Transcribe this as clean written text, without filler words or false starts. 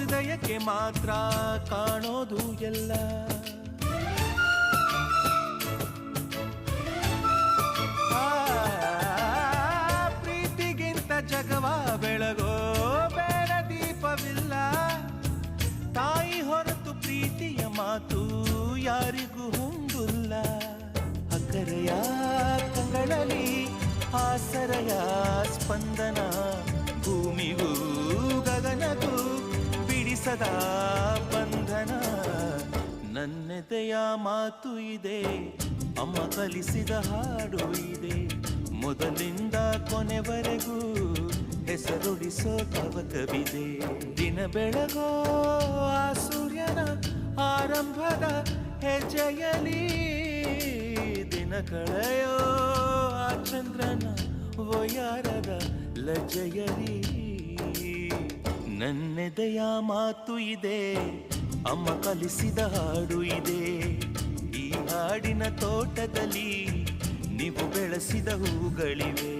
ಹೃದಯಕ್ಕೆ ಮಾತ್ರ ಕಾಣೋದು ಎಲ್ಲ. ಪ್ರೀತಿಗಿಂತ ಜಗವ ಬೆಳಗೋ ಬೇರೆ ದೀಪವಿಲ್ಲ. ತಾಯಿ ಹೊರತು ಪ್ರೀತಿಯ ಮಾತು ಯಾರಿಗೂ ಹೊಂದಿಲ್ಲ. ಅಕ್ಕರೆಯ ಕಂಗಳಲ್ಲಿ ಆಸರೆಯ ಸ್ಪಂದನ, ಭೂಮಿಗೂ ಗಗನಗೂ ಬಿಡಿಸದ ಬಂಧನ. ನನ್ನೆದೆಯ ಮಾತು ಇದೆ, ಅಮ್ಮ ಕಲಿಸಿದ ಹಾಡು ಇದೆ. ಮೊದಲಿಂದ ಕೊನೆವರೆಗೂ ಹೆಸರುಡಿಸೋ ತವಕವಿದೆ. ದಿನ ಬೆಳಗೋ ಆ ಸೂರ್ಯನ ಆರಂಭದ ಹೆಜ್ಜೆಯಲಿ, ದಿನ ಕಳೆಯೋ ಆ ಚಂದ್ರನ ವಯಾರದ ಲಜ್ಜೆಯಲಿ. ನನ್ನೆದೆಯ ಮಾತು ಇದೆ, ಅಮ್ಮ ಕಲಿಸಿದ ಹಾಡು ಇದೆ. ಈ ಹಾಡಿನ ತೋಟದಲ್ಲಿ ನೀವು ಬೆಳೆಸಿದ ಹೂಗಳಿವೆ.